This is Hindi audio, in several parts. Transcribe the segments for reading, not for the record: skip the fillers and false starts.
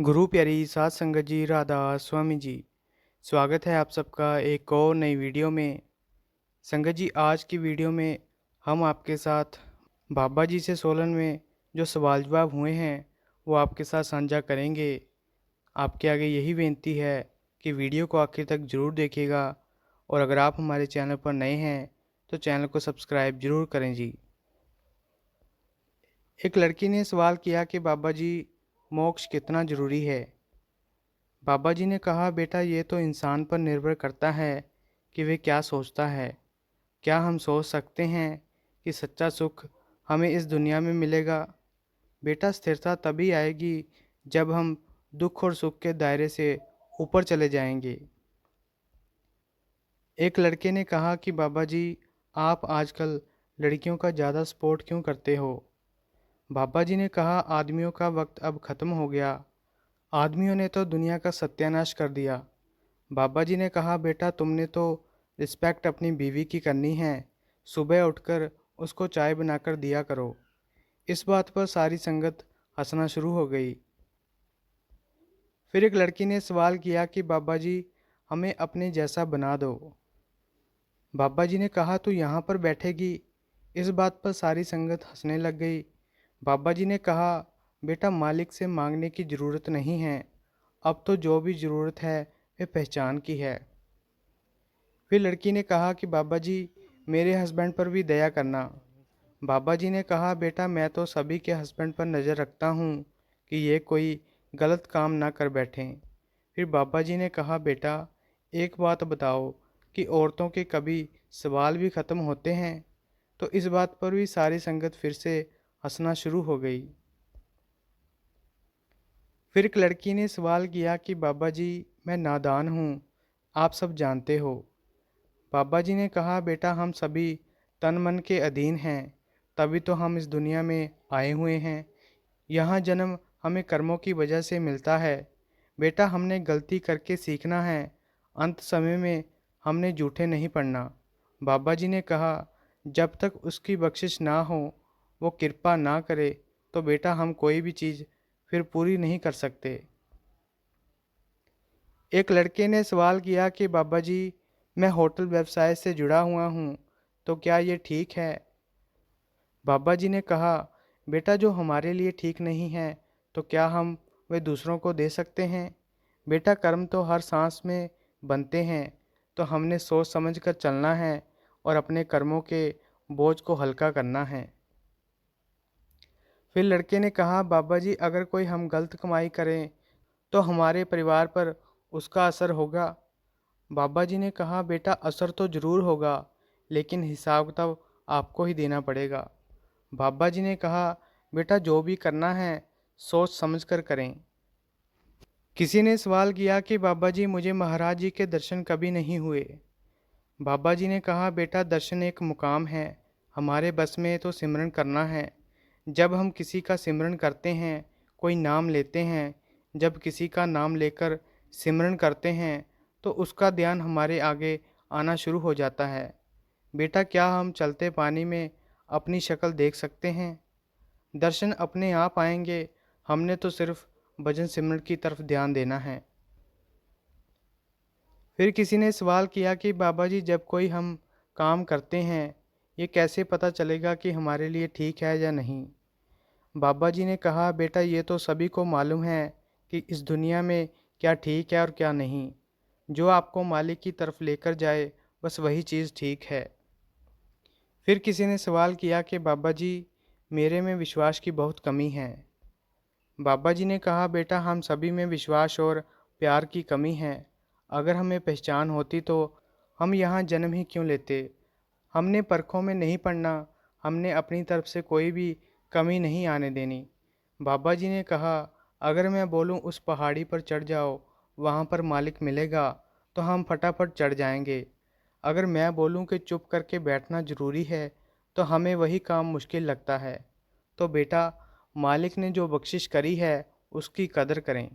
गुरु प्यारी साध संगत जी, राधा स्वामी जी। स्वागत है आप सबका एक और नई वीडियो में। संगत जी, आज की वीडियो में हम आपके साथ बाबा जी से सोलन में जो सवाल जवाब हुए हैं वो आपके साथ साझा करेंगे। आपके आगे यही बेनती है कि वीडियो को आखिर तक ज़रूर देखिएगा, और अगर आप हमारे चैनल पर नए हैं तो चैनल को सब्सक्राइब ज़रूर करें जी। एक लड़की ने सवाल किया कि बाबा जी, मोक्ष कितना ज़रूरी है। बाबा जी ने कहा, बेटा ये तो इंसान पर निर्भर करता है कि वे क्या सोचता है। क्या हम सोच सकते हैं कि सच्चा सुख हमें इस दुनिया में मिलेगा? बेटा, स्थिरता तभी आएगी जब हम दुख और सुख के दायरे से ऊपर चले जाएंगे। एक लड़के ने कहा कि बाबा जी, आप आजकल लड़कियों का ज़्यादा सपोर्ट क्यों करते हो? बाबा जी ने कहा, आदमियों का वक्त अब ख़त्म हो गया। आदमियों ने तो दुनिया का सत्यानाश कर दिया। बाबा जी ने कहा, बेटा तुमने तो रिस्पेक्ट अपनी बीवी की करनी है। सुबह उठकर उसको चाय बनाकर दिया करो। इस बात पर सारी संगत हंसना शुरू हो गई। फिर एक लड़की ने सवाल किया कि बाबा जी, हमें अपने जैसा बना दो। बाबा जी ने कहा, तू यहाँ पर बैठेगी? इस बात पर सारी संगत हंसने लग गई। बाबा जी ने कहा, बेटा मालिक से मांगने की ज़रूरत नहीं है। अब तो जो भी ज़रूरत है वे पहचान की है। फिर लड़की ने कहा कि बाबा जी, मेरे हस्बैंड पर भी दया करना। बाबा जी ने कहा, बेटा मैं तो सभी के हस्बैंड पर नज़र रखता हूँ कि ये कोई गलत काम ना कर बैठें। फिर बाबा जी ने कहा, बेटा एक बात बताओ कि औरतों के कभी सवाल भी ख़त्म होते हैं? तो इस बात पर भी सारी संगत फिर से हंसना शुरू हो गई। फिर एक लड़की ने सवाल किया कि बाबा जी, मैं नादान हूँ, आप सब जानते हो। बाबा जी ने कहा, बेटा हम सभी तन मन के अधीन हैं, तभी तो हम इस दुनिया में आए हुए हैं। यहाँ जन्म हमें कर्मों की वजह से मिलता है। बेटा हमने गलती करके सीखना है, अंत समय में हमने जूठे नहीं पड़ना। बाबा जी ने कहा, जब तक उसकी बख्शिश ना हो, वो कृपा ना करे, तो बेटा हम कोई भी चीज़ फिर पूरी नहीं कर सकते। एक लड़के ने सवाल किया कि बाबा जी, मैं होटल व्यवसाय से जुड़ा हुआ हूँ, तो क्या ये ठीक है? बाबा जी ने कहा, बेटा जो हमारे लिए ठीक नहीं है तो क्या हम वे दूसरों को दे सकते हैं? बेटा कर्म तो हर सांस में बनते हैं, तो हमने सोच समझ कर चलना है और अपने कर्मों के बोझ को हल्का करना है। फिर लड़के ने कहा, बाबा जी अगर कोई हम गलत कमाई करें तो हमारे परिवार पर उसका असर होगा? बाबा जी ने कहा, बेटा असर तो ज़रूर होगा, लेकिन हिसाब किताब आपको ही देना पड़ेगा। बाबा जी ने कहा, बेटा जो भी करना है सोच समझ कर करें। किसी ने सवाल किया कि बाबा जी, मुझे महाराज जी के दर्शन कभी नहीं हुए। बाबा जी ने कहा, बेटा दर्शन एक मुकाम है, हमारे बस में तो सिमरन करना है। जब हम किसी का सिमरन करते हैं, कोई नाम लेते हैं, जब किसी का नाम लेकर सिमरन करते हैं तो उसका ध्यान हमारे आगे आना शुरू हो जाता है। बेटा क्या हम चलते पानी में अपनी शक्ल देख सकते हैं? दर्शन अपने आप आएंगे, हमने तो सिर्फ भजन सिमरन की तरफ ध्यान देना है। फिर किसी ने सवाल किया कि बाबा जी जब कोई हम काम करते हैं, ये कैसे पता चलेगा कि हमारे लिए ठीक है या नहीं? बाबा जी ने कहा, बेटा ये तो सभी को मालूम है कि इस दुनिया में क्या ठीक है और क्या नहीं। जो आपको मालिक की तरफ लेकर जाए, बस वही चीज़ ठीक है। फिर किसी ने सवाल किया कि बाबा जी, मेरे में विश्वास की बहुत कमी है। बाबा जी ने कहा, बेटा हम सभी में विश्वास और प्यार की कमी है। अगर हमें पहचान होती तो हम यहाँ जन्म ही क्यों लेते? हमने परखों में नहीं पड़ना, हमने अपनी तरफ से कोई भी कमी नहीं आने देनी। बाबा जी ने कहा, अगर मैं बोलूँ उस पहाड़ी पर चढ़ जाओ, वहाँ पर मालिक मिलेगा, तो हम फटाफट चढ़ जाएंगे। अगर मैं बोलूँ कि चुप करके बैठना ज़रूरी है, तो हमें वही काम मुश्किल लगता है। तो बेटा मालिक ने जो बख्शिश करी है उसकी कदर करें।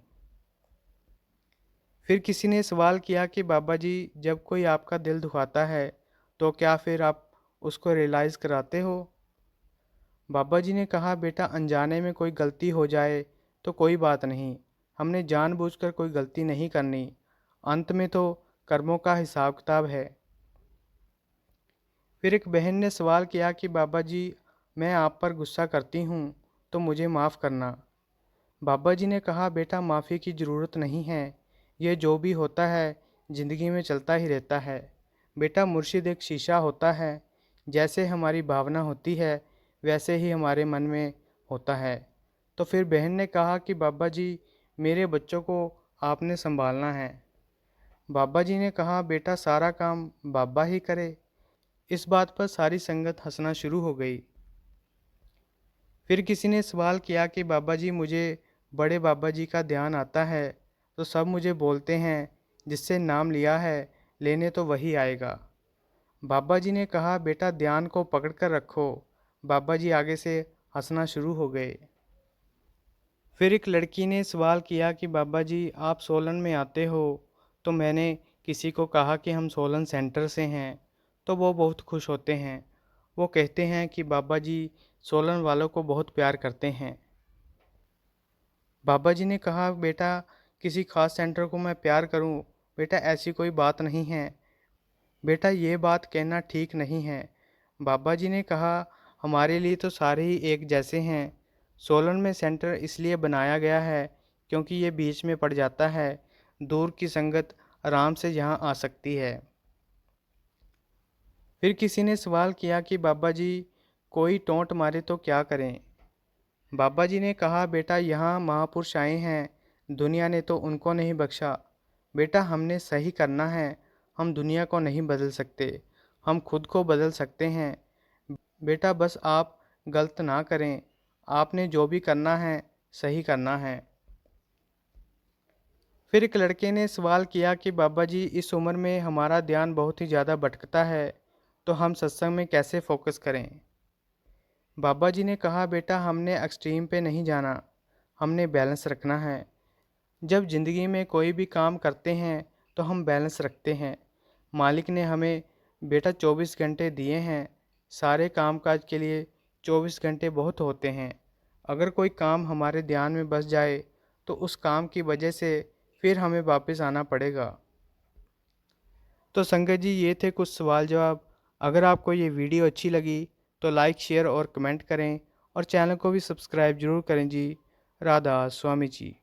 फिर किसी ने सवाल किया कि बाबा जी जब कोई आपका दिल दुखाता है तो क्या फिर आप उसको रियलाइज़ कराते हो? बाबा जी ने कहा, बेटा अनजाने में कोई गलती हो जाए तो कोई बात नहीं, हमने जानबूझकर कोई गलती नहीं करनी। अंत में तो कर्मों का हिसाब किताब है। फिर एक बहन ने सवाल किया कि बाबा जी, मैं आप पर गुस्सा करती हूँ तो मुझे माफ़ करना। बाबा जी ने कहा, बेटा माफ़ी की ज़रूरत नहीं है। ये जो भी होता है ज़िंदगी में चलता ही रहता है। बेटा मुर्शिद एक शीशा होता है। जैसे हमारी भावना होती है वैसे ही हमारे मन में होता है। तो फिर बहन ने कहा कि बाबा जी, मेरे बच्चों को आपने संभालना है। बाबा जी ने कहा, बेटा सारा काम बाबा ही करे। इस बात पर सारी संगत हंसना शुरू हो गई। फिर किसी ने सवाल किया कि बाबा जी, मुझे बड़े बाबा जी का ध्यान आता है तो सब मुझे बोलते हैं जिससे नाम लिया है लेने तो वही आएगा। बाबा जी ने कहा, बेटा ध्यान को पकड़ कर रखो। बाबा जी आगे से हंसना शुरू हो गए। फिर एक लड़की ने सवाल किया कि बाबा जी, आप सोलन में आते हो तो मैंने किसी को कहा कि हम सोलन सेंटर से हैं तो वो बहुत खुश होते हैं। वो कहते हैं कि बाबा जी सोलन वालों को बहुत प्यार करते हैं। बाबा जी ने कहा, बेटा किसी खास सेंटर को मैं प्यार करूं? बेटा ऐसी कोई बात नहीं है। बेटा ये बात कहना ठीक नहीं है। बाबा जी ने कहा, हमारे लिए तो सारे ही एक जैसे हैं। सोलन में सेंटर इसलिए बनाया गया है क्योंकि ये बीच में पड़ जाता है। दूर की संगत आराम से यहाँ आ सकती है। फिर किसी ने सवाल किया कि बाबा जी, कोई टोंट मारे तो क्या करें? बाबा जी ने कहा, बेटा यहाँ महापुरुष आए हैं, दुनिया ने तो उनको नहीं बख्शा। बेटा हमने सही करना है। हम दुनिया को नहीं बदल सकते, हम खुद को बदल सकते हैं। बेटा बस आप गलत ना करें। आपने जो भी करना है सही करना है। फिर एक लड़के ने सवाल किया कि बाबा जी, इस उम्र में हमारा ध्यान बहुत ही ज़्यादा भटकता है तो हम सत्संग में कैसे फोकस करें? बाबा जी ने कहा, बेटा हमने एक्सट्रीम पे नहीं जाना, हमने बैलेंस रखना है। जब ज़िंदगी में कोई भी काम करते हैं तो हम बैलेंस रखते हैं। मालिक ने हमें बेटा 24 घंटे दिए हैं। सारे कामकाज के लिए 24 घंटे बहुत होते हैं। अगर कोई काम हमारे ध्यान में बस जाए तो उस काम की वजह से फिर हमें वापस आना पड़ेगा। तो संगत जी, ये थे कुछ सवाल जवाब। अगर आपको ये वीडियो अच्छी लगी तो लाइक शेयर और कमेंट करें और चैनल को भी सब्सक्राइब जरूर करें जी। राधा स्वामी जी।